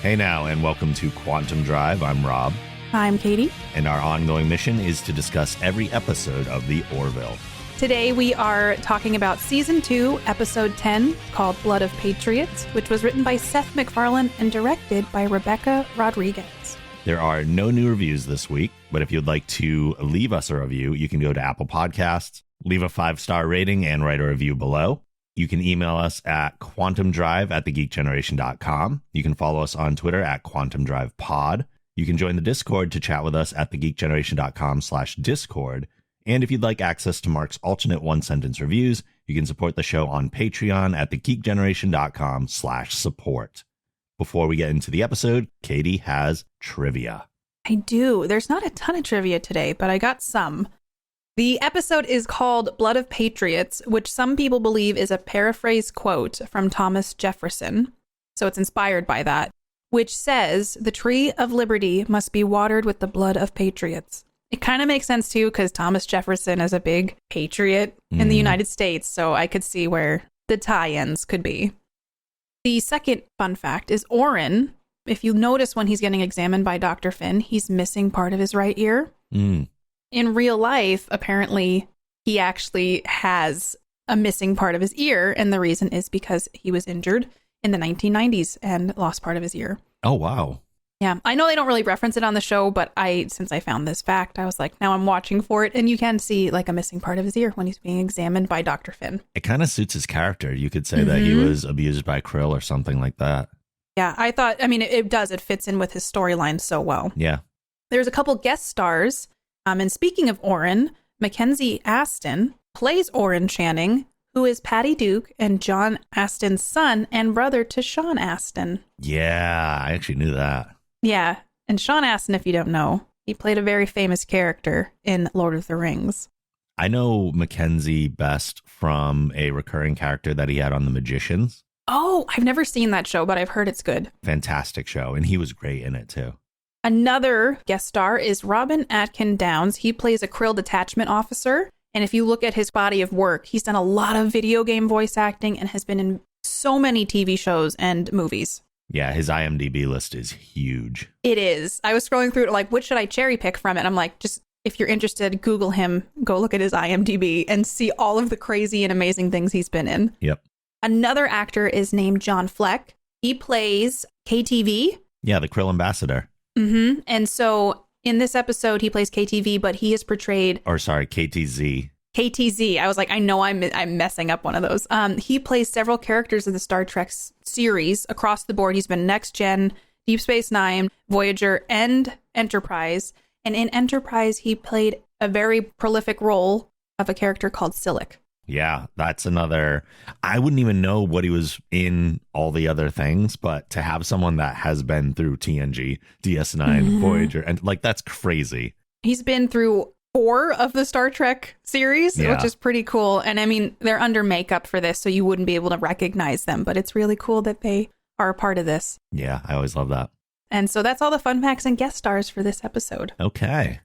Hey now, and welcome to Quantum Drive. I'm Rob. I'm Katie. And our ongoing mission is to discuss every episode of the Orville. Today we are talking about Season 2, Episode 10, called Blood of Patriots, which was written by Seth MacFarlane and directed by Rebecca Rodriguez. There are no new reviews this week, but if you'd like to leave us a review, you can go to Apple Podcasts, leave a 5-star rating, and write a review below. You can email us at quantumdrive@thegeekgeneration.com. You can follow us on Twitter at quantumdrivepod. You can join the Discord to chat with us at thegeekgeneration.com/discord. And if you'd like access to Mark's alternate one-sentence reviews, you can support the show on Patreon at thegeekgeneration.com/support. Before we get into the episode, Katie has trivia. I do. There's not a ton of trivia today, but I got some. The episode is called Blood of Patriots, which some people believe is a paraphrase quote from Thomas Jefferson. So it's inspired by that, which says, "The tree of liberty must be watered with the blood of patriots." It kind of makes sense, too, because Thomas Jefferson is a big patriot in the United States, so I could see where the tie-ins could be. The second fun fact is Orin. If you notice when he's getting examined by Dr. Finn, he's missing part of his right ear. In real life, apparently, he actually has a missing part of his ear, and the reason is because he was injured in the 1990s and lost part of his ear. Oh, wow. Yeah, I know they don't really reference it on the show, but since I found this fact, I was like, now I'm watching for it, and you can see like a missing part of his ear when he's being examined by Dr. Finn. It kind of suits his character. You could say that he was abused by Krill or something like that. Yeah, I thought, it does. It fits in with his storyline so well. Yeah. There's a couple guest stars. And speaking of Orin, Mackenzie Aston plays Orin Channing, who is Patty Duke and John Aston's son and brother to Sean Aston. Yeah, I actually knew that. Yeah. And Sean Aston, if you don't know, he played a very famous character in Lord of the Rings. I know Mackenzie best from a recurring character that he had on The Magicians. Oh, I've never seen that show, but I've heard it's good. Fantastic show. And he was great in it, too. Another guest star is Robin Atkin Downs. He plays a Krill detachment officer. And if you look at his body of work, he's done a lot of video game voice acting and has been in so many TV shows and movies. Yeah, his IMDb list is huge. It is. I was scrolling through it like, what should I cherry pick from it? I'm like, just if you're interested, Google him, go look at his IMDb and see all of the crazy and amazing things he's been in. Yep. Another actor is named John Fleck. He plays KTV. Yeah, the Krill ambassador. And so in this episode, he plays KTV, but he is portrayed... KTZ. KTZ. I was like, I know I'm messing up one of those. He plays several characters in the Star Trek series across the board. He's been Next Gen, Deep Space Nine, Voyager, and Enterprise. And in Enterprise, he played a very prolific role of a character called Silic. Yeah, that's another... I wouldn't even know what he was in all the other things, but to have someone that has been through TNG, DS9, Voyager, and that's crazy. He's been through 4 of the Star Trek series, which is pretty cool. And they're under makeup for this, so you wouldn't be able to recognize them, but it's really cool that they are a part of this. Yeah, I always love that. And so that's all the fun facts and guest stars for this episode. Okay.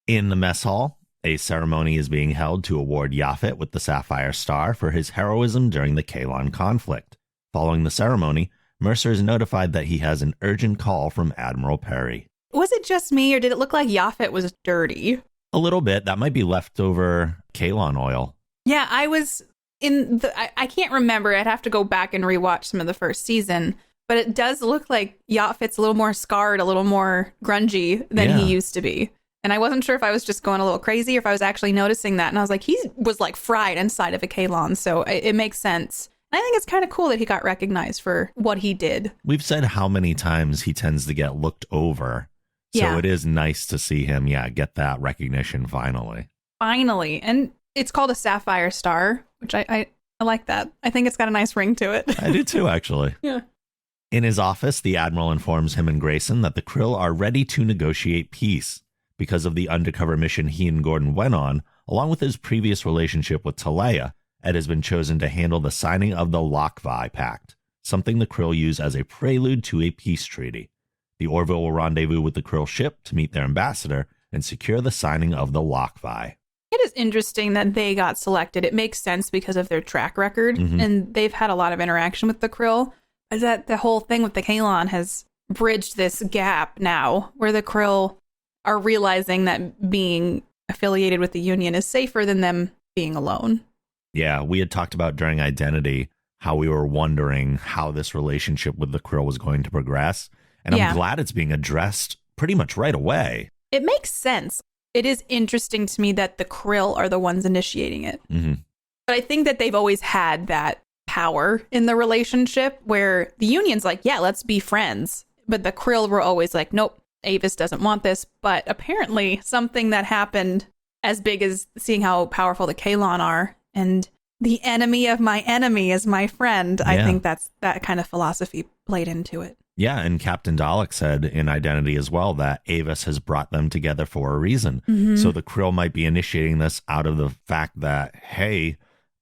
In the mess hall, a ceremony is being held to award Yaphet with the Sapphire Star for his heroism during the Kaylon conflict. Following the ceremony, Mercer is notified that he has an urgent call from Admiral Perry. Was it just me, or did it look like Yaphet was dirty? A little bit. That might be leftover Kaylon oil. Yeah, I was I can't remember. I'd have to go back and rewatch some of the first season. But it does look like Yaphet's a little more scarred, a little more grungy than he used to be. And I wasn't sure if I was just going a little crazy or if I was actually noticing that. And I was like, he was like fried inside of a Kaylon. So it makes sense. And I think it's kind of cool that he got recognized for what he did. We've said how many times he tends to get looked over. So it is nice to see him, get that recognition finally. Finally. And it's called a Sapphire Star, which I like that. I think it's got a nice ring to it. I do too, actually. Yeah. In his office, the Admiral informs him and Grayson that the Krill are ready to negotiate peace. Because of the undercover mission he and Gordon went on, along with his previous relationship with Talaya, Ed has been chosen to handle the signing of the Lockvi Pact, something the Krill use as a prelude to a peace treaty. The Orville will rendezvous with the Krill ship to meet their ambassador and secure the signing of the Lockvi. It is interesting that they got selected. It makes sense because of their track record, and they've had a lot of interaction with the Krill. Is that the whole thing with the Kaylon has bridged this gap now where the Krill are realizing that being affiliated with the Union is safer than them being alone. Yeah, we had talked about during Identity how we were wondering how this relationship with the Krill was going to progress. And I'm glad it's being addressed pretty much right away. It makes sense. It is interesting to me that the Krill are the ones initiating it. Mm-hmm. But I think that they've always had that power in the relationship where the Union's like, yeah, let's be friends. But the Krill were always like, nope, Avis doesn't want this. But apparently something that happened as big as seeing how powerful the Kaylon are and the enemy of my enemy is my friend. Yeah. I think that kind of philosophy played into it. Yeah, and Captain Dalek said in Identity as well that Avis has brought them together for a reason. Mm-hmm. So the Krill might be initiating this out of the fact that, hey,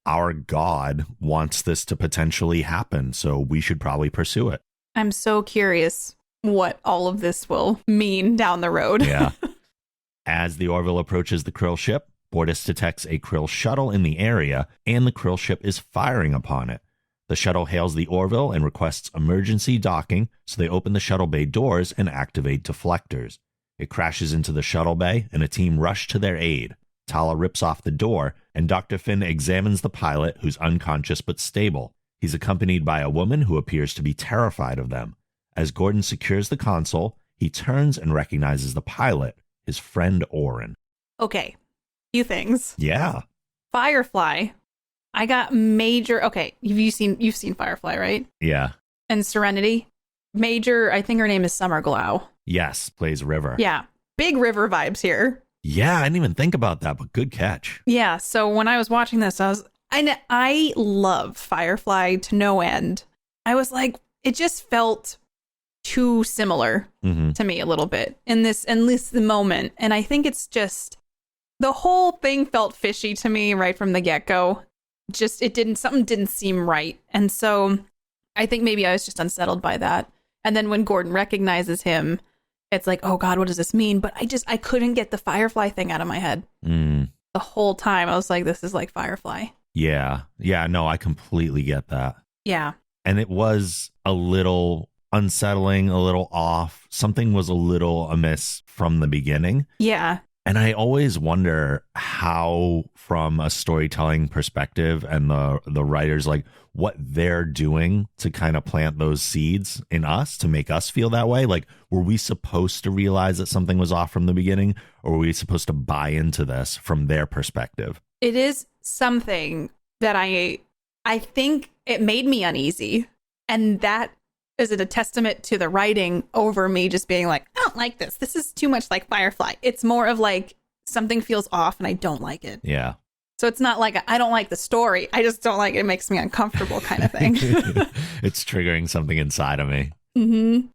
our god wants this to potentially happen, so we should probably pursue it. I'm so curious what all of this will mean down the road. Yeah. As the Orville approaches the Krill ship, Bortus detects a Krill shuttle in the area, and the Krill ship is firing upon it. The shuttle hails the Orville and requests emergency docking, so they open the shuttle bay doors and activate deflectors. It crashes into the shuttle bay, and a team rush to their aid. Tala rips off the door, and Dr. Finn examines the pilot, who's unconscious but stable. He's accompanied by a woman who appears to be terrified of them. As Gordon secures the console, he turns and recognizes the pilot, his friend Orin. Okay, few things. Yeah. Firefly. I got major. Okay, you've seen Firefly, right? Yeah. And Serenity. Major, I think her name is Summer Glau. Yes, plays River. Yeah, big River vibes here. Yeah, I didn't even think about that, but good catch. Yeah, so when I was watching this, I love Firefly to no end. I was like, it just felt too similar to me a little bit in this, at least the moment. And I think it's just, the whole thing felt fishy to me right from the get-go. Just, something didn't seem right. And so I think maybe I was just unsettled by that. And then when Gordon recognizes him, it's like, oh God, what does this mean? But I couldn't get the Firefly thing out of my head. The whole time. I was like, this is like Firefly. Yeah. Yeah, no, I completely get that. Yeah. And it was a little unsettling, a little off. Something was a little amiss from the beginning. Yeah. And I always wonder how, from a storytelling perspective and the writers, like what they're doing to kind of plant those seeds in us to make us feel that way. Like, were we supposed to realize that something was off from the beginning, or were we supposed to buy into this from their perspective? It is something that I think it made me uneasy. And that is it a testament to the writing over me just being like, I don't like this. This is too much like Firefly. It's more of like something feels off and I don't like it. Yeah. So it's not like I don't like the story. I just don't like it. It makes me uncomfortable kind of thing. It's triggering something inside of me. Mm-hmm.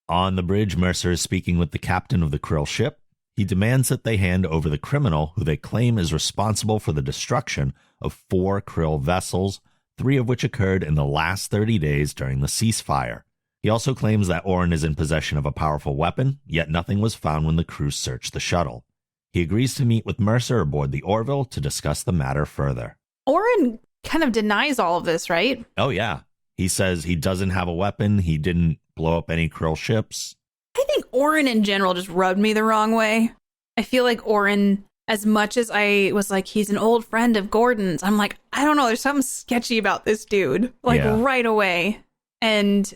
On the bridge, Mercer is speaking with the captain of the Krill ship. He demands that they hand over the criminal who they claim is responsible for the destruction of 4 Krill vessels, 3 of which occurred in the last 30 days during the ceasefire. He also claims that Orin is in possession of a powerful weapon, yet nothing was found when the crew searched the shuttle. He agrees to meet with Mercer aboard the Orville to discuss the matter further. Orin kind of denies all of this, right? Oh, yeah. He says he doesn't have a weapon. He didn't blow up any Krill ships. I think Orin in general just rubbed me the wrong way. I feel like Orin, as much as I was like, he's an old friend of Gordon's, I'm like, I don't know, there's something sketchy about this dude, like right away. And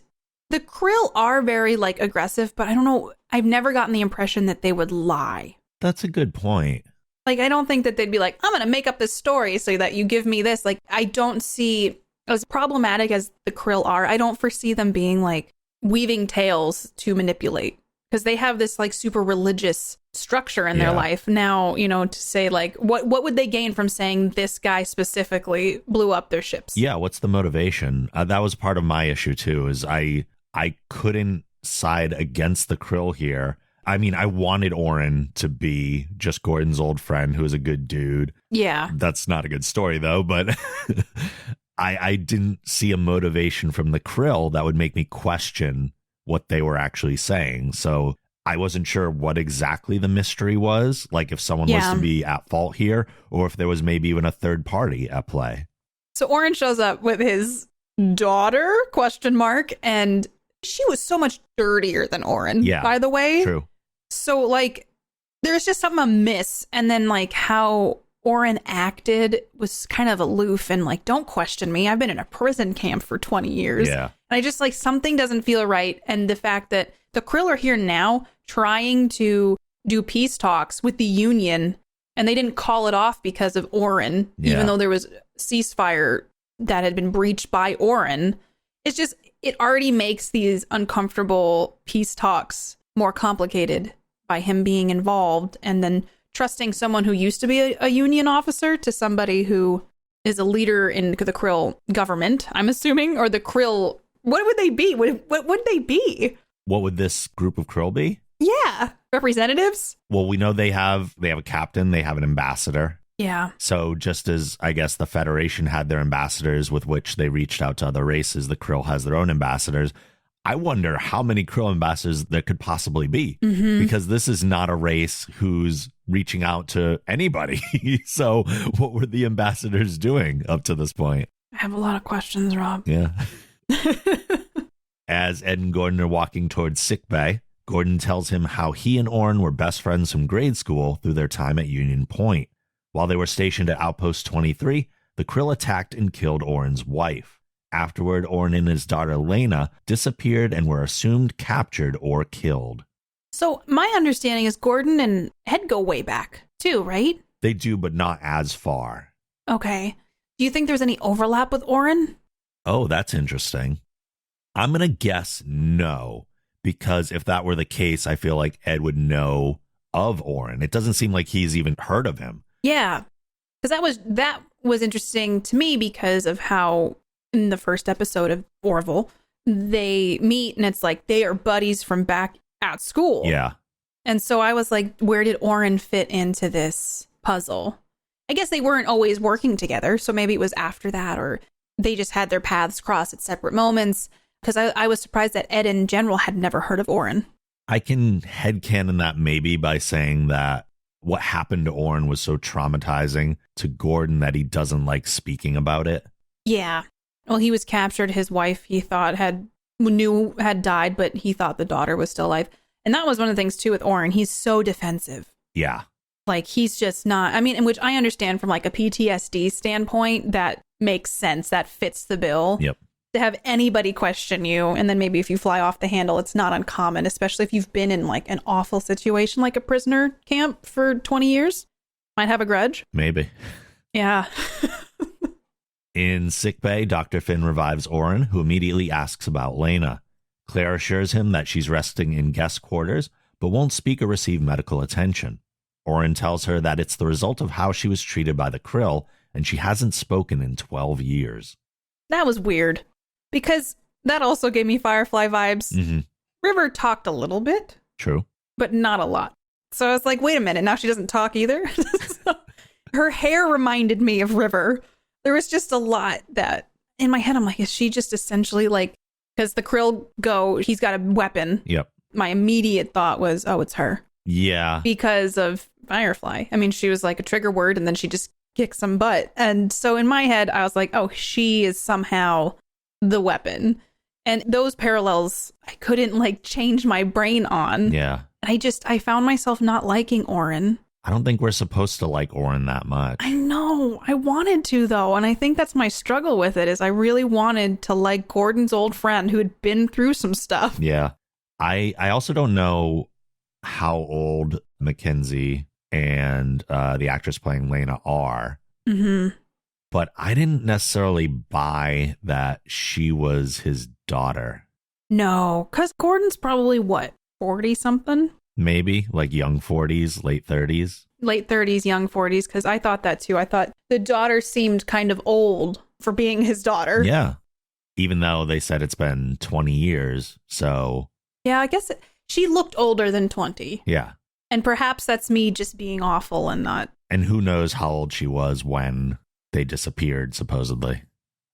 the Krill are very like aggressive, but I don't know, I've never gotten the impression that they would lie. That's a good point. Like, I don't think that they'd be like, I'm going to make up this story so that you give me this. Like, I don't see, as problematic as the Krill are, I don't foresee them being like weaving tales to manipulate, because they have this like super religious structure in their life. Now, you know, to say like, what would they gain from saying this guy specifically blew up their ships? Yeah, what's the motivation? That was part of my issue too, is I couldn't side against the Krill here. I mean, I wanted Orin to be just Gordon's old friend who is a good dude. Yeah. That's not a good story though, but I didn't see a motivation from the Krill that would make me question what they were actually saying. So I wasn't sure what exactly the mystery was, like if someone was to be at fault here, or if there was maybe even a third party at play. So Orin shows up with his daughter, ? And she was so much dirtier than Oren, Yeah, by the way. True. So, like, there's just something amiss. And then, like, how Oren acted was kind of aloof and, like, don't question me. I've been in a prison camp for 20 years. Yeah. And I just, like, something doesn't feel right. And the fact that the Krill are here now trying to do peace talks with the Union, and they didn't call it off because of Oren, even though there was ceasefire that had been breached by Oren. It's just, it already makes these uncomfortable peace talks more complicated by him being involved, and then trusting someone who used to be a Union officer to somebody who is a leader in the Krill government, I'm assuming, or the Krill. What would they be? What would they be? What would this group of Krill be? Yeah, representatives. Well, we know they have a captain, they have an ambassador. Yeah. So just as I guess the Federation had their ambassadors with which they reached out to other races, the Krill has their own ambassadors. I wonder how many Krill ambassadors there could possibly be, because this is not a race who's reaching out to anybody. So what were the ambassadors doing up to this point? I have a lot of questions, Rob. Yeah. As Ed and Gordon are walking towards sickbay, Gordon tells him how he and Oren were best friends from grade school through their time at Union Point. While they were stationed at Outpost 23, the Krill attacked and killed Oren's wife. Afterward, Oren and his daughter Lena disappeared and were assumed captured or killed. So my understanding is Gordon and Ed go way back too, right? They do, but not as far. Okay. Do you think there's any overlap with Oren? Oh, that's interesting. I'm going to guess no, because if that were the case, I feel like Ed would know of Oren. It doesn't seem like he's even heard of him. Yeah, because that was interesting to me because of how in the first episode of Orville, they meet and it's like they are buddies from back at school. Yeah. And so I was like, where did Oren fit into this puzzle? I guess they weren't always working together, so maybe it was after that, or they just had their paths cross at separate moments. Because I was surprised that Ed in general had never heard of Oren. I can headcanon that maybe by saying that what happened to Oren was so traumatizing to Gordon that he doesn't like speaking about it. Yeah. Well, he was captured. His wife, he thought, had died, but he thought the daughter was still alive. And that was one of the things, too, with Oren. He's so defensive. Yeah. Like, he's just not, I mean, in which I understand from like a PTSD standpoint, that makes sense. That fits the bill. Yep. To have anybody question you, and then maybe if you fly off the handle, it's not uncommon, especially if you've been in like an awful situation like a prisoner camp for 20 years. Might have a grudge. Maybe. Yeah. In sickbay, Dr. Finn revives Oren, who immediately asks about Lena. Claire assures him that she's resting in guest quarters, but won't speak or receive medical attention. Oren tells her that it's the result of how she was treated by the Krill, and she hasn't spoken in 12 years. That was weird. Because that also gave me Firefly vibes. Mm-hmm. River talked a little bit. True. But not a lot. So I was like, wait a minute, now she doesn't talk either? So, her hair reminded me of River. There was just a lot that, in my head, I'm like, is she just essentially like, because the Krill go, he's got a weapon. Yep. My immediate thought was, oh, it's her. Yeah. Because of Firefly. I mean, she was like a trigger word, and then she just kicked some butt. And so in my head, I was like, oh, she is somehow the weapon. And those parallels I couldn't like change my brain on. Yeah. I found myself not liking Oren. I don't think we're supposed to like Oren that much. I know. I wanted to though, and I think that's my struggle with it, is I really wanted to like Gordon's old friend who had been through some stuff. Yeah. I also don't know how old Mackenzie and the actress playing Lena are. Mm-hmm. But I didn't necessarily buy that she was his daughter. No, because Gordon's probably, what, 40-something? Maybe, like young 40s, late 30s. Late 30s, young 40s, because I thought that too. I thought the daughter seemed kind of old for being his daughter. Yeah. Even though they said it's been 20 years, so... Yeah, I guess she looked older than 20. Yeah. And perhaps that's me just being awful and not... And who knows how old she was when they disappeared, supposedly.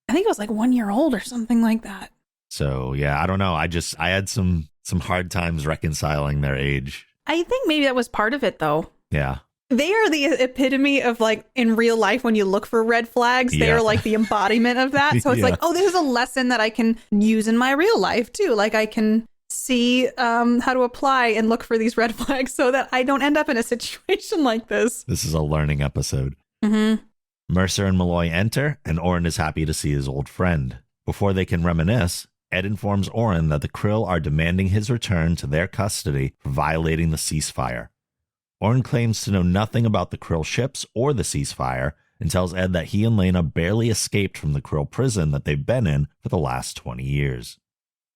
I think it was like 1 year old or something like that. So, yeah, I don't know. I had some hard times reconciling their age. I think maybe that was part of it, though. Yeah. They are the epitome of, like, in real life, when you look for red flags, they are like the embodiment of that. So it's like, oh, this is a lesson that I can use in my real life too. Like, I can see how to apply and look for these red flags so that I don't end up in a situation like this. This is a learning episode. Mm-hmm. Mercer and Malloy enter, and Orin is happy to see his old friend. Before they can reminisce, Ed informs Orin that the Krill are demanding his return to their custody for violating the ceasefire. Orin claims to know nothing about the Krill ships or the ceasefire and tells Ed that he and Lena barely escaped from the Krill prison that they've been in for the last 20 years.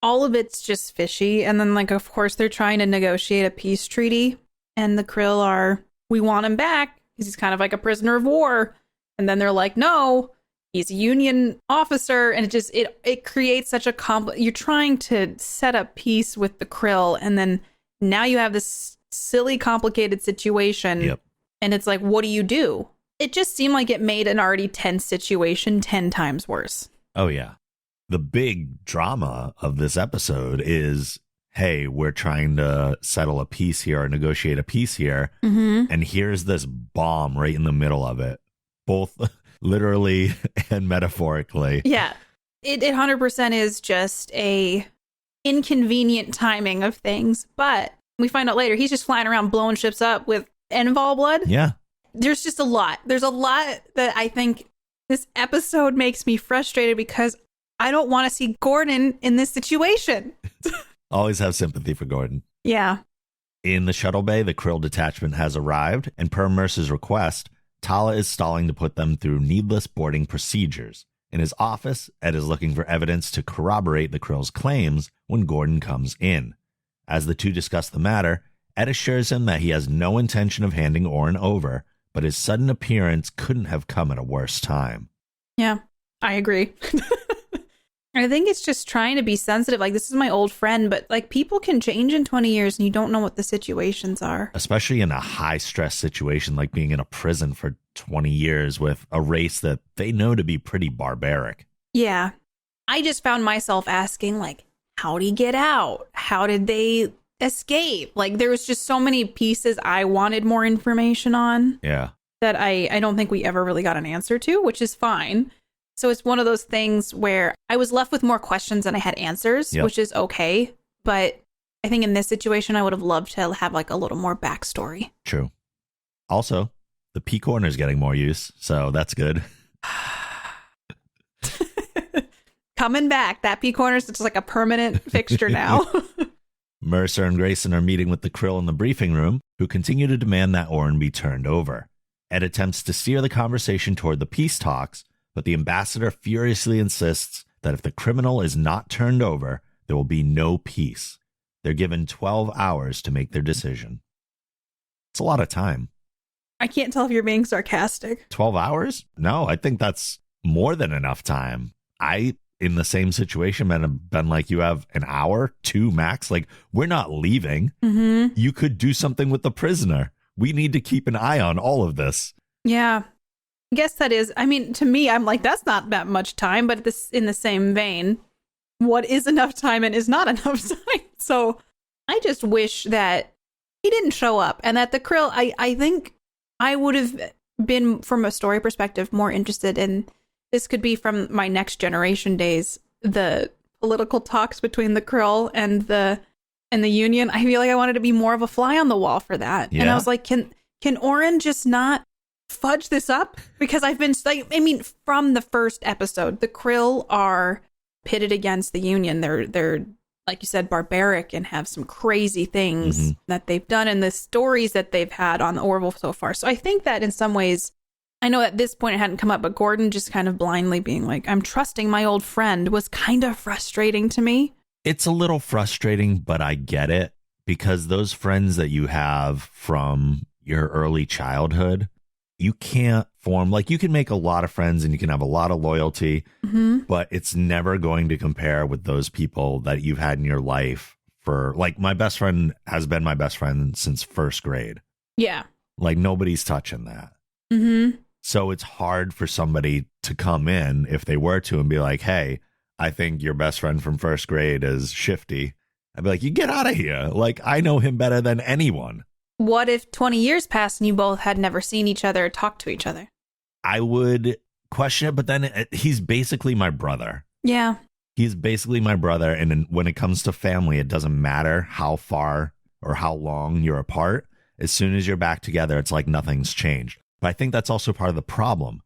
All of it's just fishy. And then, like, of course, they're trying to negotiate a peace treaty. And the Krill are, we want him back because he's kind of like a prisoner of war. And then they're like, no, he's a Union officer. And it creates such a you're trying to set up peace with the Krill. And then now you have this silly, complicated situation. Yep. And it's like, what do you do? It just seemed like it made an already tense situation 10 times worse. Oh, yeah. The big drama of this episode is, hey, we're trying to settle a peace here or negotiate a peace here. Mm-hmm. And here's this bomb right in the middle of it, both literally and metaphorically. Yeah. It 100% is just a inconvenient timing of things. But we find out later he's just flying around blowing ships up with Enval blood. Yeah. There's just a lot. There's a lot that I think this episode makes me frustrated because I don't want to see Gordon in this situation. Always have sympathy for Gordon. Yeah. In the shuttle bay, the Krill detachment has arrived, and per Mercer's request, Tala is stalling to put them through needless boarding procedures. In his office, Ed is looking for evidence to corroborate the Krill's claims when Gordon comes in. As the two discuss the matter, Ed assures him that he has no intention of handing Orin over, but his sudden appearance couldn't have come at a worse time. Yeah, I agree. I think it's just trying to be sensitive. Like, this is my old friend, but, like, people can change in 20 years and you don't know what the situations are. Especially in a high-stress situation like being in a prison for 20 years with a race that they know to be pretty barbaric. Yeah. I just found myself asking, like, how'd he get out? How did they escape? Like, there was just so many pieces I wanted more information on. Yeah. That I don't think we ever really got an answer to, which is fine. So it's one of those things where I was left with more questions than I had answers, Yep. which is okay. But I think in this situation, I would have loved to have, like, a little more backstory. True. Also, the P corner is getting more use, so that's good. Coming back. That P corner is just like a permanent fixture now. Mercer and Grayson are meeting with the Krill in the briefing room, who continue to demand that Orin be turned over. Ed attempts to steer the conversation toward the peace talks, but the ambassador furiously insists that if the criminal is not turned over, there will be no peace. They're given 12 hours to make their decision. It's a lot of time. I can't tell if you're being sarcastic. 12 hours? No, I think that's more than enough time. In the same situation, have been like, you have an hour, 2 max. Like, we're not leaving. Mm-hmm. You could do something with the prisoner. We need to keep an eye on all of this. Yeah. I guess that is, I mean, to me, I'm like, that's not that much time, but this, in the same vein, what is enough time and is not enough time? So I just wish that he didn't show up and that the Krill, I think I would have been, from a story perspective, more interested in, this could be from my Next Generation days, the political talks between the Krill and the Union. I feel like I wanted to be more of a fly on the wall for that. Yeah. And I was like, can Orin just not fudge this up? Because I've been, like, I mean, from the first episode, the Krill are pitted against the Union. They're like you said, barbaric and have some crazy things that they've done and the stories that they've had on the Orville so far. So I think that in some ways, I know at this point it hadn't come up, but Gordon just kind of blindly being like, I'm trusting my old friend, was kind of frustrating to me. It's a little frustrating, but I get it, because those friends that you have from your early childhood, you can't form, like, you can make a lot of friends and you can have a lot of loyalty, but it's never going to compare with those people that you've had in your life for, like, my best friend has been my best friend since first grade. Yeah. Like, nobody's touching that. So it's hard for somebody to come in, if they were to, and be like, hey, I think your best friend from first grade is shifty. I'd be like, you get out of here. Like, I know him better than anyone. what if 20 years passed and you both had never seen each other or talked to each other? I would question it, but then he's basically my brother. Yeah. He's basically my brother. And when it comes to family, it doesn't matter how far or how long you're apart. As soon as you're back together, it's like nothing's changed. But I think that's also part of the problem,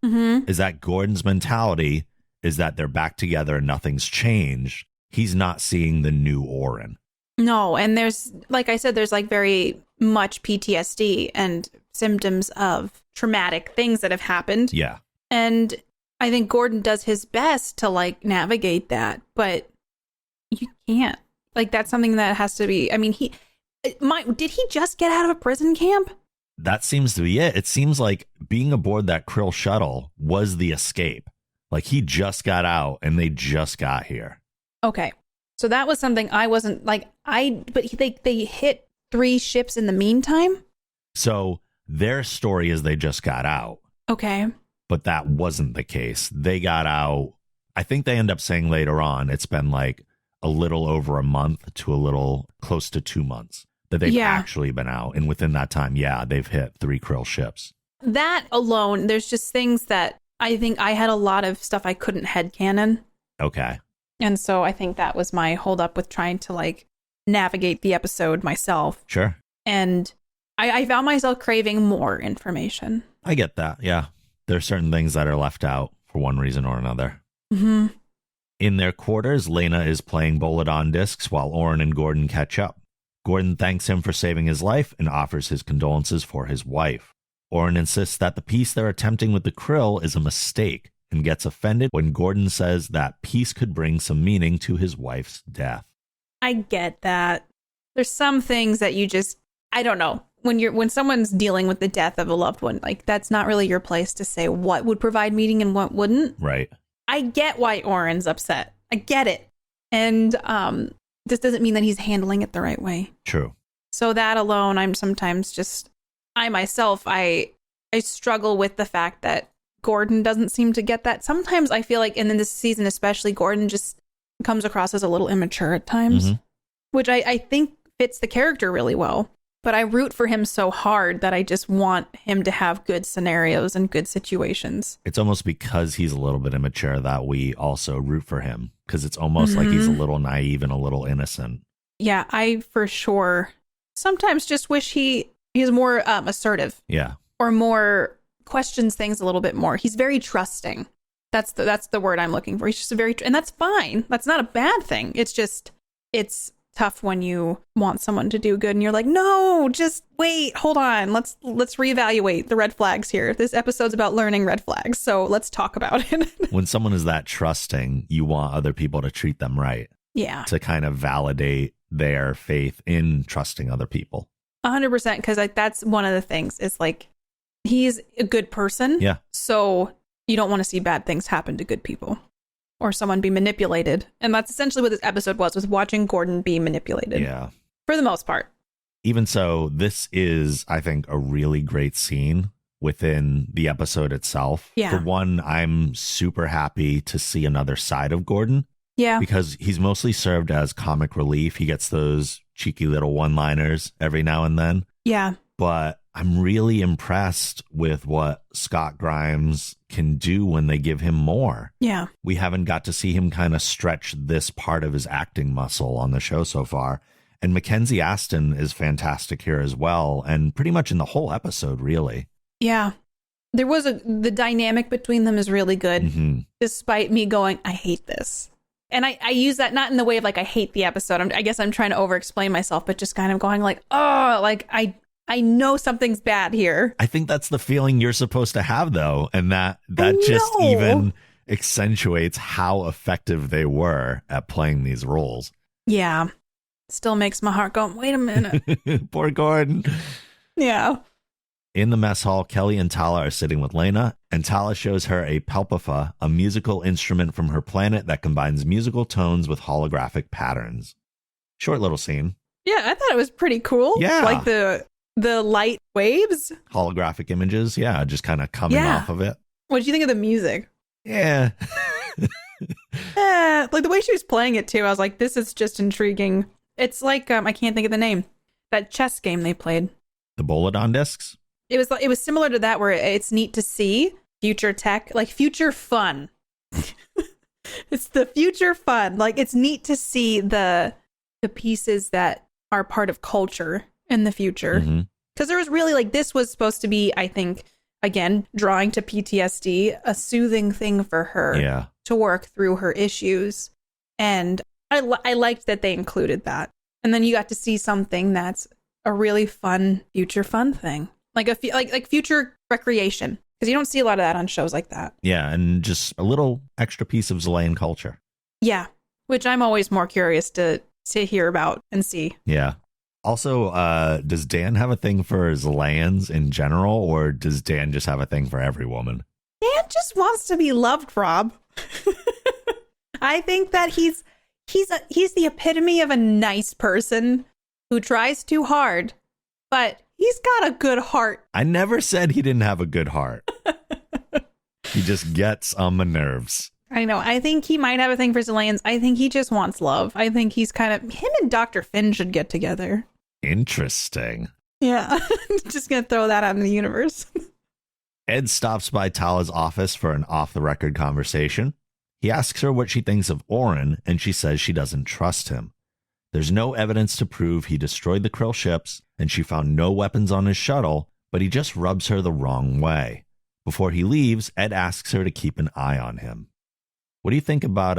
is that Gordon's mentality is that they're back together and nothing's changed. He's not seeing the new Oren. No, and there's, like I said, there's like very much PTSD and symptoms of traumatic things that have happened. Yeah. And I think Gordon does his best to like navigate that, but you can't. Like, that's something that has to be, I mean, did he just get out of a prison camp? That seems to be it. It seems like being aboard that Krill shuttle was the escape. Like, he just got out and they just got here. Okay. So that was something I wasn't like, but they hit 3 ships in the meantime. So their story is they just got out. Okay. But that wasn't the case. They got out. I think they end up saying later on, it's been like a little over a month to a little close to 2 months that they've actually been out. And within that time, they've hit 3 Krill ships. That alone, there's just things that I think I had a lot of stuff I couldn't headcanon. Okay. And so I think that was my holdup with trying to like navigate the episode myself. Sure. And I found myself craving more information. I get that. Yeah. There are certain things that are left out for one reason or another. Mm-hmm. In their quarters, Lena is playing Boladon discs while Oren and Gordon catch up. Gordon thanks him for saving his life and offers his condolences for his wife. Oren insists that the peace they're attempting with the Krill is a mistake and gets offended when Gordon says that peace could bring some meaning to his wife's death. I get that. There's some things that you just, I don't know. When someone's dealing with the death of a loved one, like, that's not really your place to say what would provide meaning and what wouldn't. Right. I get why Oren's upset. I get it. And this doesn't mean that he's handling it the right way. True. So that alone, I'm sometimes just, I myself, I struggle with the fact that Gordon doesn't seem to get that. Sometimes I feel like, and in this season especially, Gordon just comes across as a little immature at times, which I think fits the character really well. But I root for him so hard that I just want him to have good scenarios and good situations. It's almost because he's a little bit immature that we also root for him, because it's almost like he's a little naive and a little innocent. Yeah, I for sure sometimes just wish he's more assertive. Yeah. Or more questions things a little bit more. He's very trusting. That's the word I'm looking for. He's just and that's fine. That's not a bad thing. It's just, it's tough when you want someone to do good and you're like, no, just wait, hold on. Let's reevaluate the red flags here. This episode's about learning red flags, so let's talk about it. When someone is that trusting, you want other people to treat them right. Yeah. To kind of validate their faith in trusting other people. 100%, because like that's one of the things is like, he's a good person. Yeah. So you don't want to see bad things happen to good people or someone be manipulated. And that's essentially what this episode was watching Gordon be manipulated. Yeah. For the most part. Even so, this is, I think, a really great scene within the episode itself. Yeah. For one, I'm super happy to see another side of Gordon. Yeah. Because he's mostly served as comic relief. He gets those cheeky little one-liners every now and then. Yeah. But I'm really impressed with what Scott Grimes can do when they give him more. Yeah. We haven't got to see him kind of stretch this part of his acting muscle on the show so far. And Mackenzie Aston is fantastic here as well. And pretty much in the whole episode, really. Yeah. There was the dynamic between them is really good, despite me going, I hate this. And I use that not in the way of like, I hate the episode. I guess I'm trying to over-explain myself, but just kind of going like, oh, like I know something's bad here. I think that's the feeling you're supposed to have, though. And that just even accentuates how effective they were at playing these roles. Yeah. Still makes my heart go, wait a minute. Poor Gordon. Yeah. In the mess hall, Kelly and Tala are sitting with Lena, and Tala shows her a Pelpifa, a musical instrument from her planet that combines musical tones with holographic patterns. Short little scene. Yeah, I thought it was pretty cool. Yeah. Like the light waves. Holographic images, yeah, just kind of coming off of it. What did you think of the music? Yeah. Like the way she was playing it too, I was like, this is just intriguing. It's like, I can't think of the name. That chess game they played. The Bolodon discs? It was similar to that, where it's neat to see future tech, like future fun. It's the future fun. Like, it's neat to see the pieces that are part of culture in the future. Because there was really, like, this was supposed to be, I think, again, drawing to PTSD, a soothing thing for her to work through her issues. And I liked that they included that. And then you got to see something that's a really fun, future fun thing. Like like future recreation. Because you don't see a lot of that on shows like that. Yeah, and just a little extra piece of Zelayan culture. Yeah, which I'm always more curious to hear about and see. Yeah. Also, does Dan have a thing for Zelayans in general, or does Dan just have a thing for every woman? Dan just wants to be loved, Rob. I think that he's the epitome of a nice person who tries too hard, but he's got a good heart. I never said he didn't have a good heart. He just gets on my nerves. I know. I think he might have a thing for Zelayans. I think he just wants love. I think he's him and Dr. Finn should get together. Interesting. Yeah. Just going to throw that out in the universe. Ed stops by Tala's office for an off-the-record conversation. He asks her what she thinks of Oren, and she says she doesn't trust him. There's no evidence to prove he destroyed the Krill ships, and she found no weapons on his shuttle, but he just rubs her the wrong way. Before he leaves, Ed asks her to keep an eye on him. What do you think about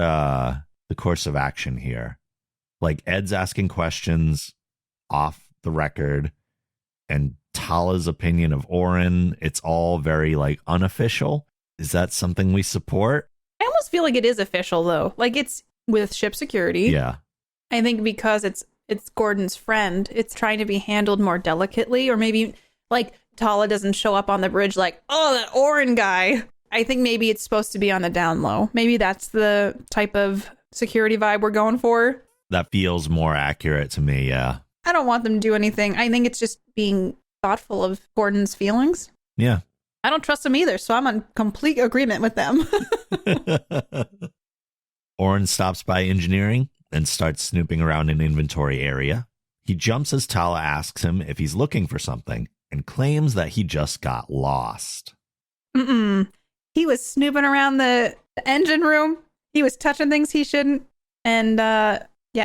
the course of action here? Like, Ed's asking questions off the record, and Tala's opinion of Oren, it's all very, like, unofficial. Is that something we support? I almost feel like it is official, though. Like, it's with ship security. Yeah. I think because it's Gordon's friend, it's trying to be handled more delicately, or maybe, like, Tala doesn't show up on the bridge like, oh, that Oren guy. I think maybe it's supposed to be on the down low. Maybe that's the type of security vibe we're going for. That feels more accurate to me, yeah. I don't want them to do anything. I think it's just being thoughtful of Gordon's feelings. Yeah. I don't trust him either, so I'm in complete agreement with them. Oren stops by engineering and starts snooping around an inventory area. He jumps as Tala asks him if he's looking for something and claims that he just got lost. He was snooping around the engine room. He was touching things he shouldn't. And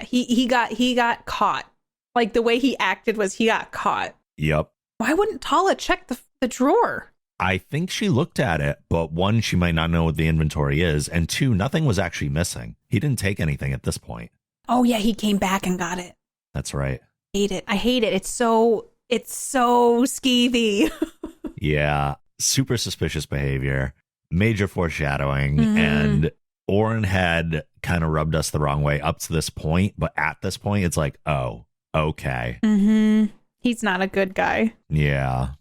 he got caught. Like, the way he acted was he got caught. Yep. Why wouldn't Tala check the drawer? I think she looked at it, but one, she might not know what the inventory is, and two, nothing was actually missing. He didn't take anything at this point. Oh, yeah, he came back and got it. That's right. I hate it. It's so skeevy. Yeah, super suspicious behavior, major foreshadowing, and Oren had kind of rubbed us the wrong way up to this point, but at this point, it's like, oh, okay. He's not a good guy. Yeah.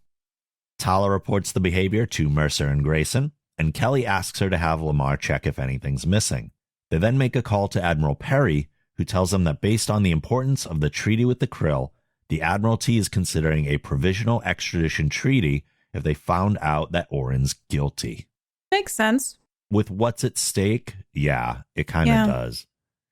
Tala reports the behavior to Mercer and Grayson, and Kelly asks her to have Lamar check if anything's missing. They then make a call to Admiral Perry, who tells them that based on the importance of the treaty with the Krill, the Admiralty is considering a provisional extradition treaty if they found out that Oren's guilty. Makes sense. With what's at stake, yeah, it kind of does.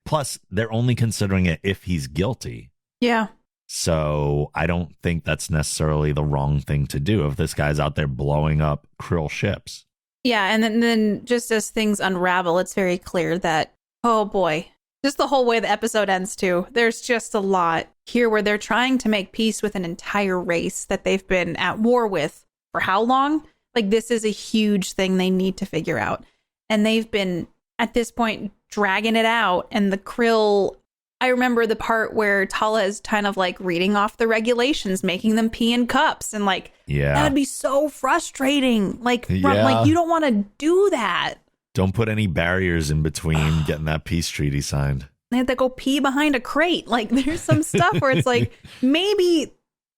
Plus, they're only considering it if he's guilty. Yeah. So I don't think that's necessarily the wrong thing to do if this guy's out there blowing up Krill ships. Yeah, and then just as things unravel, it's very clear that, oh boy, just the whole way the episode ends too, there's just a lot here where they're trying to make peace with an entire race that they've been at war with for how long? Like, this is a huge thing they need to figure out. And they've been, at this point, dragging it out, and the Krill... I remember the part where Tala is kind of like reading off the regulations, making them pee in cups, and like, that would be so frustrating. Like, like, you don't want to do that. Don't put any barriers in between getting that peace treaty signed. They have to go pee behind a crate. Like, there's some stuff where it's like, maybe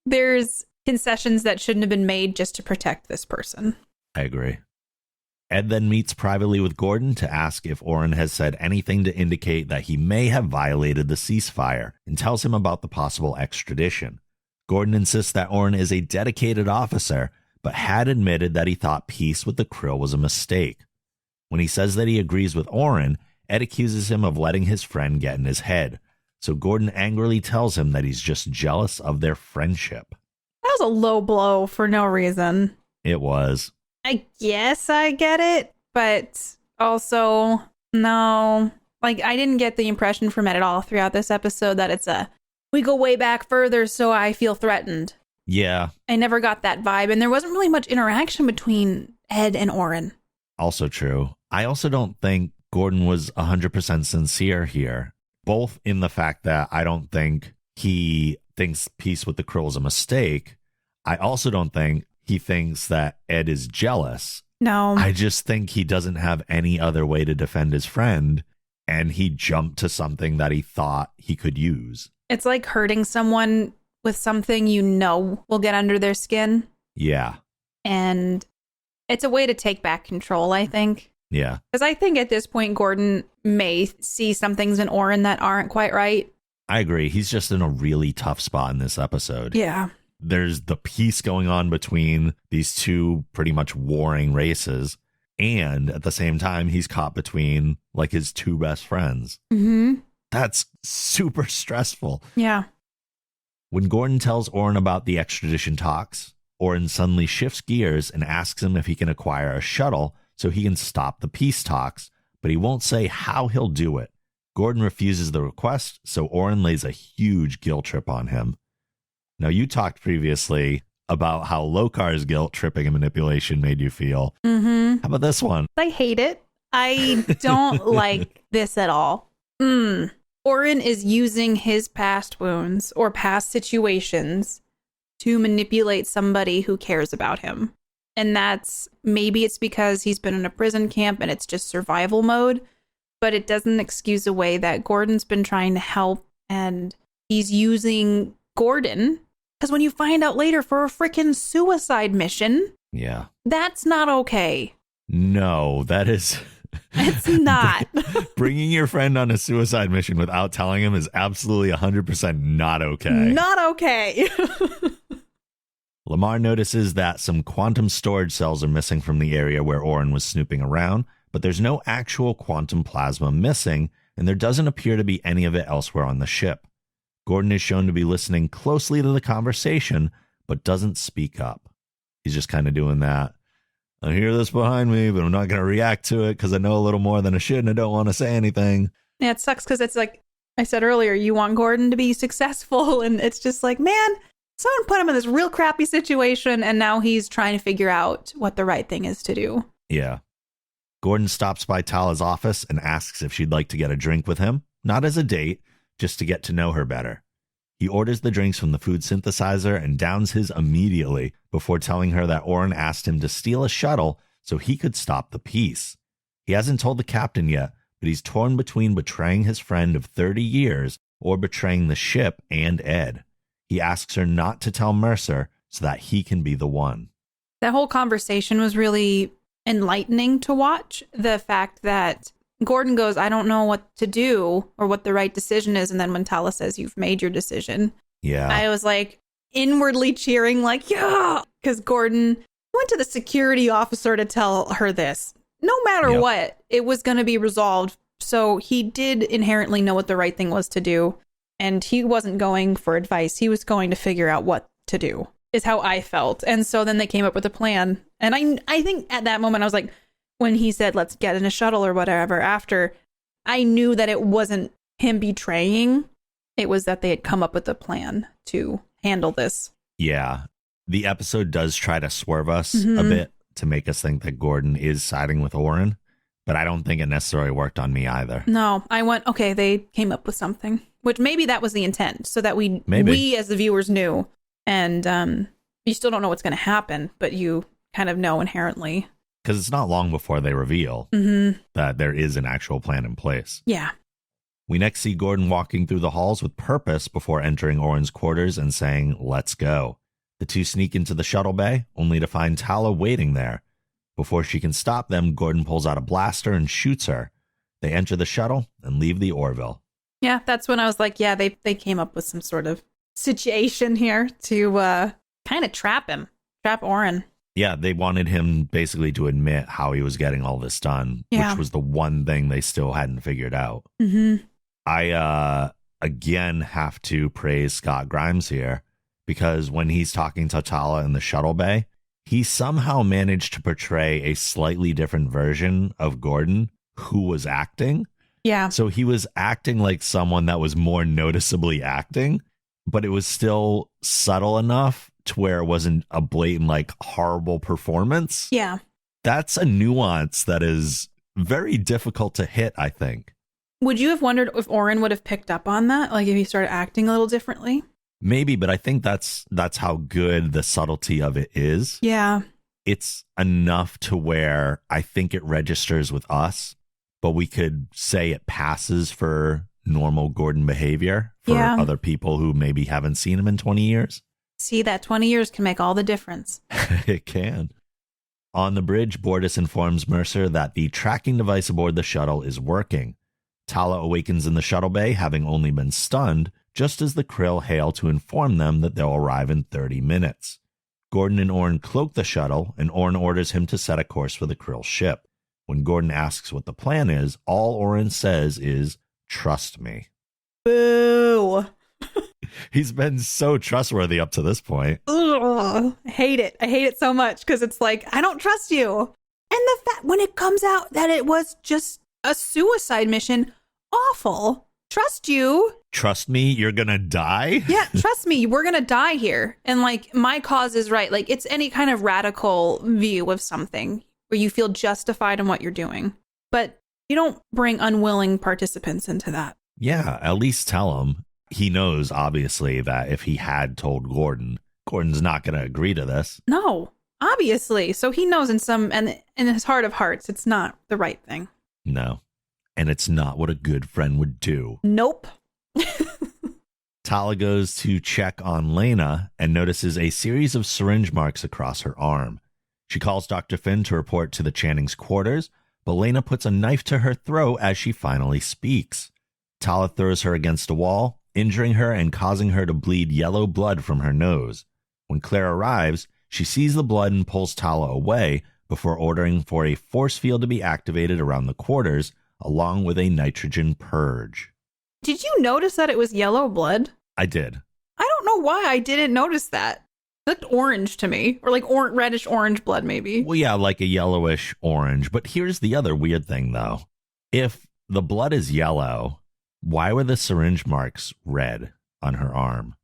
there's concessions that shouldn't have been made just to protect this person. I agree. Ed then meets privately with Gordon to ask if Oren has said anything to indicate that he may have violated the ceasefire, and tells him about the possible extradition. Gordon insists that Oren is a dedicated officer, but had admitted that he thought peace with the Krill was a mistake. When he says that he agrees with Oren, Ed accuses him of letting his friend get in his head, so Gordon angrily tells him that he's just jealous of their friendship. That was a low blow for no reason. It was. I guess I get it, but also, no. Like, I didn't get the impression from Ed at all throughout this episode that it's we go way back further, so I feel threatened. Yeah. I never got that vibe, and there wasn't really much interaction between Ed and Orrin. Also true. I also don't think Gordon was 100% sincere here, both in the fact that I don't think he thinks peace with the Krill is a mistake. I also don't think he thinks that Ed is jealous. No. I just think he doesn't have any other way to defend his friend, and he jumped to something that he thought he could use. It's like hurting someone with something you know will get under their skin. Yeah. And it's a way to take back control, I think. Yeah. Because I think at this point, Gordon may see some things in Orrin that aren't quite right. I agree. He's just in a really tough spot in this episode. Yeah. There's the peace going on between these two pretty much warring races. And at the same time, he's caught between like his two best friends. Mm-hmm. That's super stressful. Yeah. When Gordon tells Orrin about the extradition talks, Orrin suddenly shifts gears and asks him if he can acquire a shuttle so he can stop the peace talks, but he won't say how he'll do it. Gordon refuses the request, so Orrin lays a huge guilt trip on him. Now, you talked previously about how Lokar's guilt tripping and manipulation made you feel. Mm-hmm. How about this one? I hate it. I don't like this at all. Orrin is using his past wounds or past situations to manipulate somebody who cares about him. And maybe it's because he's been in a prison camp and it's just survival mode, but it doesn't excuse away that Gordon's been trying to help and he's using Gordon. Because when you find out later for a freaking suicide mission, yeah, that's not okay. No, that is... It's not. Bringing your friend on a suicide mission without telling him is absolutely 100% not okay. Not okay. Lamar notices that some quantum storage cells are missing from the area where Orrin was snooping around, but there's no actual quantum plasma missing, and there doesn't appear to be any of it elsewhere on the ship. Gordon is shown to be listening closely to the conversation, but doesn't speak up. He's just kind of doing that. I hear this behind me, but I'm not going to react to it because I know a little more than I should and I don't want to say anything. Yeah, it sucks because it's like I said earlier, you want Gordon to be successful, and it's just like, man, someone put him in this real crappy situation, and now he's trying to figure out what the right thing is to do. Yeah. Gordon stops by Tala's office and asks if she'd like to get a drink with him, not as a date, just to get to know her better. He orders the drinks from the food synthesizer and downs his immediately before telling her that Orrin asked him to steal a shuttle so he could stop the peace. He hasn't told the captain yet, but he's torn between betraying his friend of 30 years or betraying the ship and Ed. He asks her not to tell Mercer so that he can be the one. That whole conversation was really enlightening to watch. The fact that Gordon goes, I don't know what to do or what the right decision is. And then when Tala says, you've made your decision. Yeah. I was like inwardly cheering, like, yeah, because Gordon went to the security officer to tell her this. No matter what, it was going to be resolved. So he did inherently know what the right thing was to do. And he wasn't going for advice. He was going to figure out what to do, is how I felt. And so then they came up with a plan. And I think at that moment, I was like, when he said, let's get in a shuttle or whatever, after, I knew that it wasn't him betraying. It was that they had come up with a plan to handle this. Yeah. The episode does try to swerve us a bit to make us think that Gordon is siding with Orrin, but I don't think it necessarily worked on me either. No, I went, okay, they came up with something, which maybe that was the intent, so that we as the viewers knew. And you still don't know what's going to happen, but you kind of know inherently. Because it's not long before they reveal that there is an actual plan in place. Yeah. We next see Gordon walking through the halls with purpose before entering Orrin's quarters and saying, let's go. The two sneak into the shuttle bay, only to find Tala waiting there. Before she can stop them, Gordon pulls out a blaster and shoots her. They enter the shuttle and leave the Orville. Yeah, that's when I was like, yeah, they came up with some sort of situation here to kind of trap Orrin. Yeah, they wanted him basically to admit how he was getting all this done, which was the one thing they still hadn't figured out. I, again, have to praise Scott Grimes here, because when he's talking to Tala in the shuttle bay, he somehow managed to portray a slightly different version of Gordon who was acting. Yeah. So he was acting like someone that was more noticeably acting, but it was still subtle enough to where it wasn't a blatant, like, horrible performance. Yeah. That's a nuance that is very difficult to hit, I think. Would you have wondered if Oren would have picked up on that? Like if he started acting a little differently? Maybe, but I think that's how good the subtlety of it is. Yeah. It's enough to where I think it registers with us, but we could say it passes for normal Gordon behavior for other people who maybe haven't seen him in 20 years. See, that 20 years can make all the difference. It can. On the bridge, Bortus informs Mercer that the tracking device aboard the shuttle is working. Tala awakens in the shuttle bay, having only been stunned, just as the Krill hail to inform them that they'll arrive in 30 minutes. Gordon and Orn cloak the shuttle, and Orn orders him to set a course for the Krill ship. When Gordon asks what the plan is, all Orn says is, "Trust me." Boo! He's been so trustworthy up to this point. Ugh, I hate it. I hate it so much because it's like, I don't trust you. And the fact when it comes out that it was just a suicide mission, awful. Trust you. Trust me, you're gonna die? Yeah, trust me, we're gonna die here. And like, my cause is right. Like, it's any kind of radical view of something where you feel justified in what you're doing. But you don't bring unwilling participants into that. Yeah, at least tell him. He knows, obviously, that if he had told Gordon's not going to agree to this. No, obviously. So he knows in his heart of hearts, it's not the right thing. No. And it's not what a good friend would do. Nope. Tala goes to check on Lena and notices a series of syringe marks across her arm. She calls Dr. Finn to report to the Channing's quarters, but Lena puts a knife to her throat as she finally speaks. Tala throws her against a wall, injuring her and causing her to bleed yellow blood from her nose. When Claire arrives, she sees the blood and pulls Tala away before ordering for a force field to be activated around the quarters, along with a nitrogen purge. Did you notice that it was yellow blood? I did. I don't know why I didn't notice that. It looked orange to me, or like reddish orange blood, maybe. Well, yeah, like a yellowish orange. But here's the other weird thing, though. If the blood is yellow, why were the syringe marks red on her arm?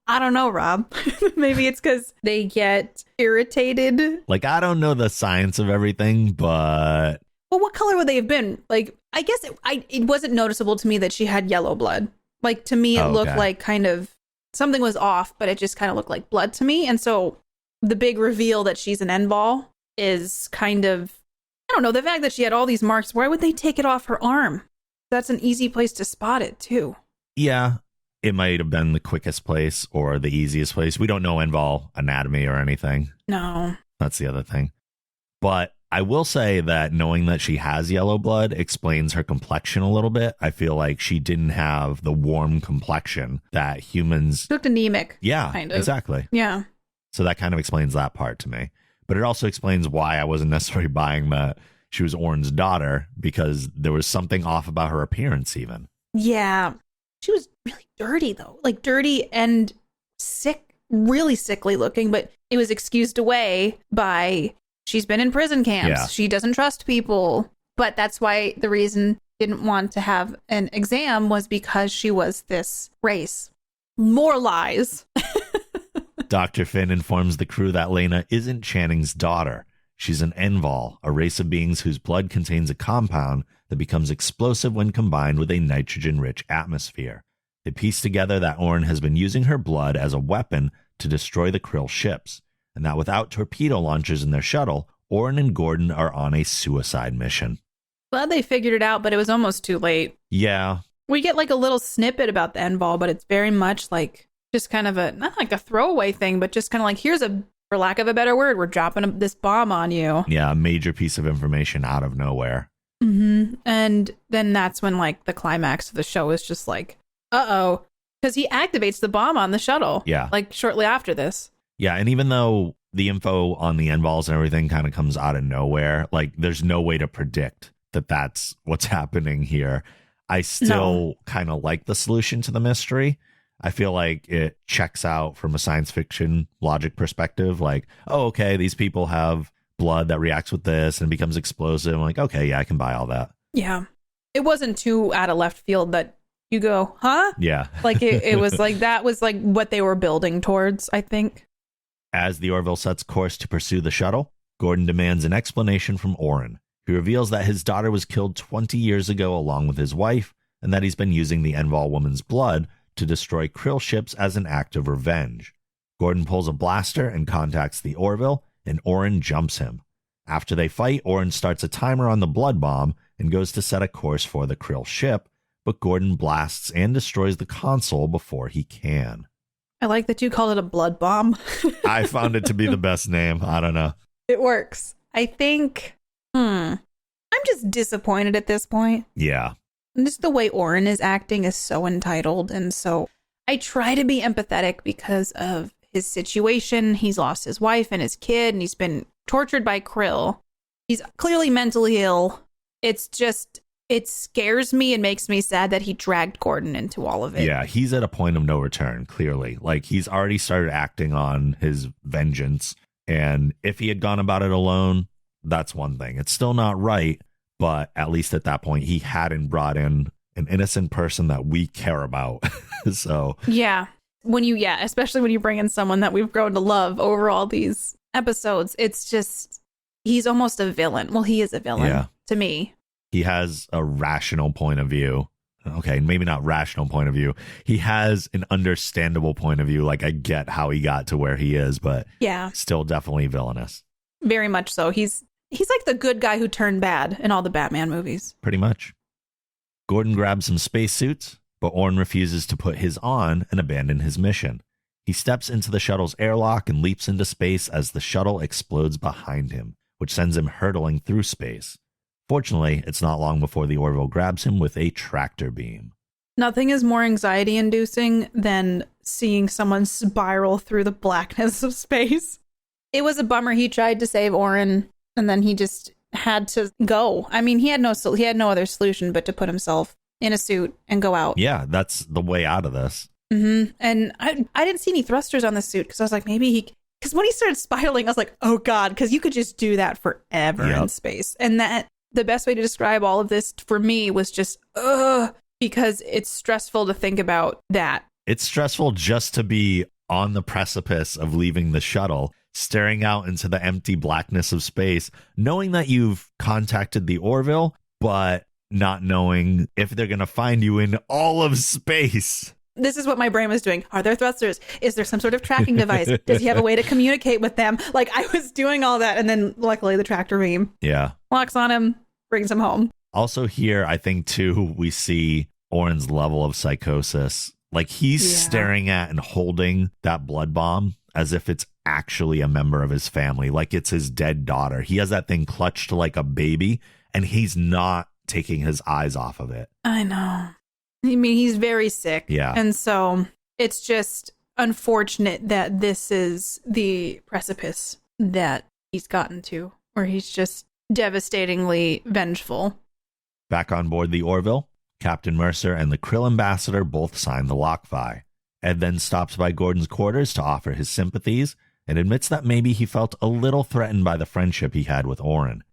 I don't know, Rob. Maybe it's because they get irritated. Like, I don't know the science of everything, but... Well, what color would they have been? Like, I guess it wasn't noticeable to me that she had yellow blood. Like, to me, it looked like kind of... Something was off, but it just kind of looked like blood to me. And so the big reveal that she's an N-ball is kind of... I don't know, the fact that she had all these marks, why would they take it off her arm? That's an easy place to spot it, too. Yeah, it might have been the quickest place or the easiest place. We don't know Enval anatomy or anything. No. That's the other thing. But I will say that knowing that she has yellow blood explains her complexion a little bit. I feel like she didn't have the warm complexion that humans... She looked anemic. Yeah, kind of. Exactly. Yeah. So that kind of explains that part to me. But it also explains why I wasn't necessarily buying that she was Orn's daughter, because there was something off about her appearance even. Yeah. She was really dirty, though. Like, dirty and sick, really sickly looking, but it was excused away by she's been in prison camps. Yeah. She doesn't trust people. But that's why the reason didn't want to have an exam was because she was this race. More lies. Dr. Finn informs the crew that Lena isn't Channing's daughter. She's an Enval, a race of beings whose blood contains a compound that becomes explosive when combined with a nitrogen-rich atmosphere. They piece together that Orn has been using her blood as a weapon to destroy the Krill ships, and that without torpedo launchers in their shuttle, Orn and Gordon are on a suicide mission. Glad they figured it out, but it was almost too late. Yeah. We get like a little snippet about the N-ball, but it's very much like just kind of a, not like a throwaway thing, but just kind of like, here's a, for lack of a better word, we're dropping this bomb on you. Yeah, a major piece of information out of nowhere. Mm-hmm. And then that's when like the climax of the show is just like, uh-oh, because he activates the bomb on the shuttle. Yeah. Like shortly after this. Yeah, and even though the info on the N-balls and everything kind of comes out of nowhere, like there's no way to predict that that's what's happening here. I still kind of like the solution to the mystery. I feel like it checks out from a science fiction logic perspective. Like, oh, okay, these people have blood that reacts with this and becomes explosive. I'm like, okay, yeah, I can buy all that. Yeah. It wasn't too out of left field that you go, huh? Yeah. Like it was like, that was like what they were building towards, I think. As the Orville sets course to pursue the shuttle, Gordon demands an explanation from Orin. He reveals that his daughter was killed 20 years ago along with his wife, and that he's been using the Enval woman's blood to destroy Krill ships as an act of revenge. Gordon pulls a blaster and contacts the Orville, and Orin jumps him. After they fight, Orin starts a timer on the blood bomb and goes to set a course for the Krill ship, but Gordon blasts and destroys the console before he can. I like that you called it a blood bomb. I found it to be the best name. I don't know. It works. I think, I'm just disappointed at this point. Yeah. And just the way Orin is acting is so entitled. And so I try to be empathetic because of his situation. He's lost his wife and his kid, and he's been tortured by Krill. He's clearly mentally ill. It's just, it scares me and makes me sad that he dragged Gordon into all of it. Yeah, he's at a point of no return, clearly. Like, he's already started acting on his vengeance. And if he had gone about it alone, that's one thing. It's still not right, but at least at that point, he hadn't brought in an innocent person that we care about. So yeah, especially when you bring in someone that we've grown to love over all these episodes, it's just, he's almost a villain. Well, he is a villain to me. He has a rational point of view. Okay, maybe not rational point of view. He has an understandable point of view. Like, I get how he got to where he is, but still definitely villainous. Very much so. He's like the good guy who turned bad in all the Batman movies. Pretty much. Gordon grabs some spacesuits, but Orin refuses to put his on and abandon his mission. He steps into the shuttle's airlock and leaps into space as the shuttle explodes behind him, which sends him hurtling through space. Fortunately, it's not long before the Orville grabs him with a tractor beam. Nothing is more anxiety-inducing than seeing someone spiral through the blackness of space. It was a bummer. He tried to save Orin, and then he just had to go. I mean, he had no other solution but to put himself in a suit and go out. Yeah, that's the way out of this. Mm-hmm. And I didn't see any thrusters on the suit because I was like, because when he started spiraling, I was like, oh God, because you could just do that forever in space. And that the best way to describe all of this for me was just, because it's stressful to think about that. It's stressful just to be on the precipice of leaving the shuttle, staring out into the empty blackness of space, knowing that you've contacted the Orville, but not knowing if they're going to find you in all of space. This is what my brain was doing. Are there thrusters? Is there some sort of tracking device? Does he have a way to communicate with them? Like, I was doing all that, and then luckily the tractor beam locks on him, brings him home. Also here, I think, too, we see Orin's level of psychosis. Like, he's staring at and holding that blood bomb as if it's actually a member of his family, like it's his dead daughter. He has that thing clutched like a baby, and he's not taking his eyes off of it. I know. I mean, he's very sick. Yeah. And so it's just unfortunate that this is the precipice that he's gotten to, where he's just devastatingly vengeful. Back on board the Orville, Captain Mercer and the Krill ambassador both sign the lock-fi. Ed then stops by Gordon's quarters to offer his sympathies and admits that maybe he felt a little threatened by the friendship he had with Orin.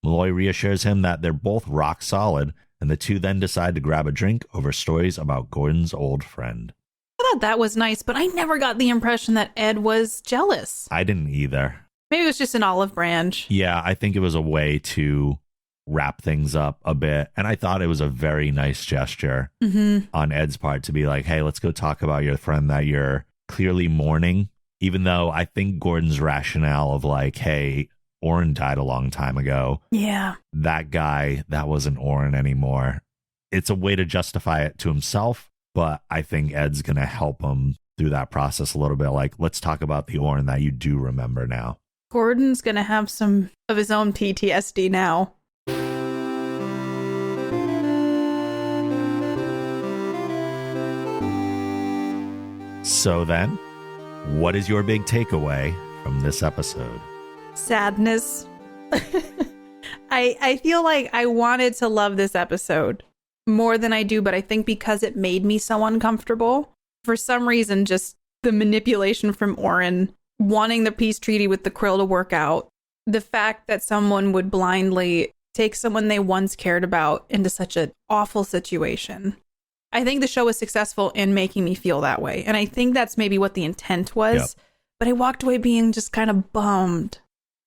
Malloy reassures him that they're both rock solid, and the two then decide to grab a drink over stories about Gordon's old friend. I thought that was nice, but I never got the impression that Ed was jealous. I didn't either. Maybe it was just an olive branch. Yeah, I think it was a way to wrap things up a bit. And I thought it was a very nice gesture on Ed's part to be like, hey, let's go talk about your friend that you're clearly mourning. Even though I think Gordon's rationale of like, hey, Orin died a long time ago. Yeah. That guy, that wasn't Orin anymore. It's a way to justify it to himself, but I think Ed's going to help him through that process a little bit. Like, let's talk about the Orin that you do remember now. Gordon's going to have some of his own PTSD now. So then, what is your big takeaway from this episode? Sadness. I feel like I wanted to love this episode more than I do, but I think because it made me so uncomfortable for some reason, just the manipulation from Oren, wanting the peace treaty with the Krill to work out, the fact that someone would blindly take someone they once cared about into such an awful situation. I think the show was successful in making me feel that way. And I think that's maybe what the intent was. Yep. But I walked away being just kind of bummed.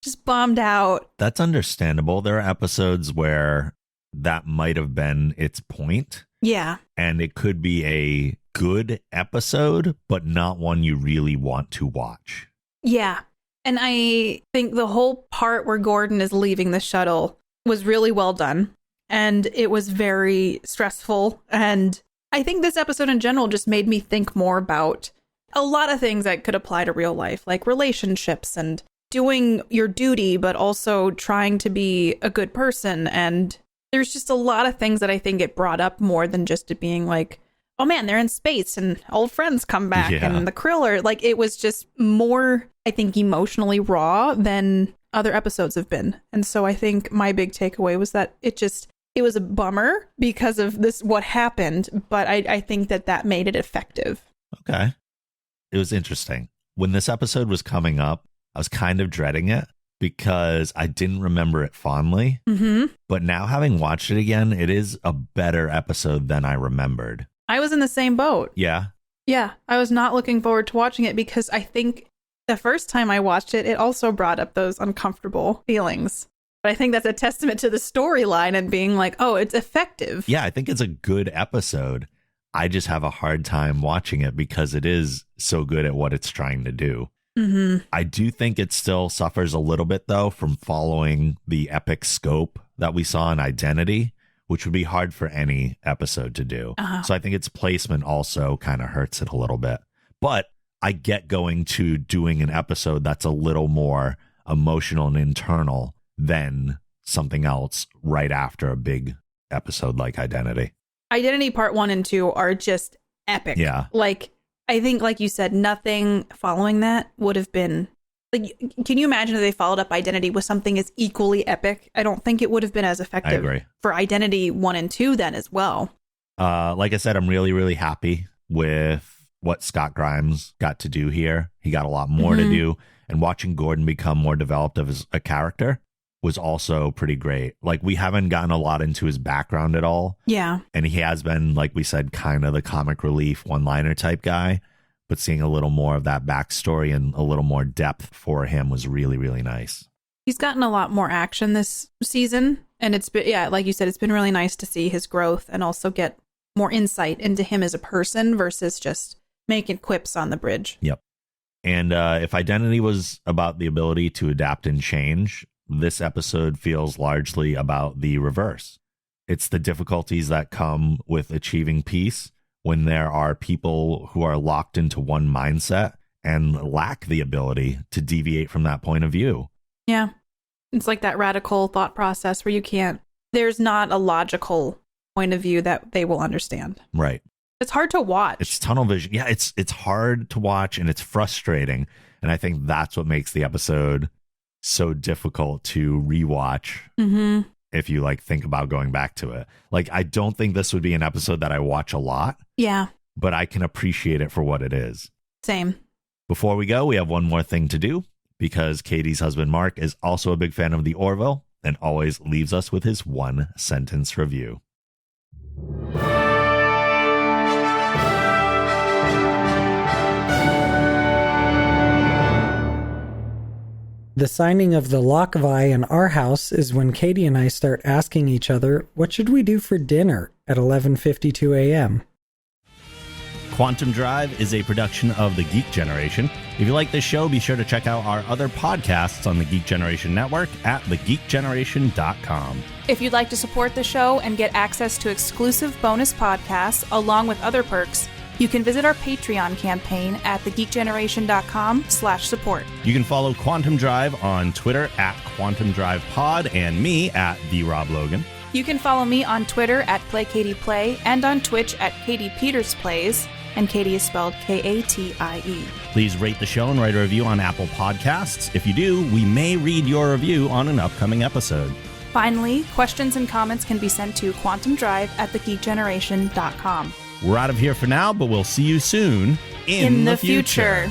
Just bummed out. That's understandable. There are episodes where that might have been its point. Yeah. And it could be a good episode, but not one you really want to watch. Yeah. And I think the whole part where Gordon is leaving the shuttle was really well done. And it was very stressful. And I think this episode in general just made me think more about a lot of things that could apply to real life, like relationships and doing your duty, but also trying to be a good person. And there's just a lot of things that I think it brought up more than just it being like, oh man, they're in space and old friends come back and the Krill are like, it was just more, I think, emotionally raw than other episodes have been. And so I think my big takeaway was that it was a bummer because of this, what happened. But I think that made it effective. Okay. It was interesting. When this episode was coming up, I was kind of dreading it because I didn't remember it fondly. Mm-hmm. But now having watched it again, it is a better episode than I remembered. I was in the same boat. Yeah. Yeah. I was not looking forward to watching it because I think the first time I watched it, it also brought up those uncomfortable feelings. But I think that's a testament to the storyline and being like, oh, it's effective. Yeah, I think it's a good episode. I just have a hard time watching it because it is so good at what it's trying to do. Mm-hmm. I do think it still suffers a little bit, though, from following the epic scope that we saw in Identity, which would be hard for any episode to do. Uh-huh. So I think its placement also kind of hurts it a little bit. But I get going to doing an episode that's a little more emotional and internal than something else right after a big episode like Identity. Identity Part 1 and 2 are just epic. Yeah. Like, I think, like you said, nothing following that would have been... Like, can you imagine if they followed up Identity with something as equally epic? I don't think it would have been as effective. I agree. For Identity 1 and 2 then as well. Like I said, I'm really, really happy with what Scott Grimes got to do here. He got a lot more to do. And watching Gordon become more developed as a character was also pretty great. Like, we haven't gotten a lot into his background at all. Yeah. And he has been, like we said, kind of the comic relief one-liner type guy. But seeing a little more of that backstory and a little more depth for him was really, really nice. He's gotten a lot more action this season. And it's been, yeah, like you said, it's been really nice to see his growth and also get more insight into him as a person versus just making quips on the bridge. Yep. And if Identity was about the ability to adapt and change, this episode feels largely about the reverse. It's the difficulties that come with achieving peace when there are people who are locked into one mindset and lack the ability to deviate from that point of view. Yeah. It's like that radical thought process where there's not a logical point of view that they will understand. Right. It's hard to watch. It's tunnel vision. Yeah, it's hard to watch and it's frustrating. And I think that's what makes the episode so difficult to rewatch if you like think about going back to it. Like, I don't think this would be an episode that I watch a lot. Yeah. But I can appreciate it for what it is. Same. Before we go, we have one more thing to do because Katie's husband, Mark, is also a big fan of the Orville and always leaves us with his one-sentence review. The signing of the lock of eye in our house is when Katie and I start asking each other, what should we do for dinner at 11:52 a.m.? Quantum Drive is a production of The Geek Generation. If you like this show, be sure to check out our other podcasts on the Geek Generation Network at thegeekgeneration.com. If you'd like to support the show and get access to exclusive bonus podcasts along with other perks, you can visit our Patreon campaign at thegeekgeneration.com/support. You can follow Quantum Drive on Twitter at Quantum Drive Pod and me at TheRobLogan. You can follow me on Twitter at PlayKatiePlay and on Twitch at Katie Peters Plays, and Katie is spelled Katie. Please rate the show and write a review on Apple Podcasts. If you do, we may read your review on an upcoming episode. Finally, questions and comments can be sent to quantumdrive@thegeekgeneration.com. We're out of here for now, but we'll see you soon In the future.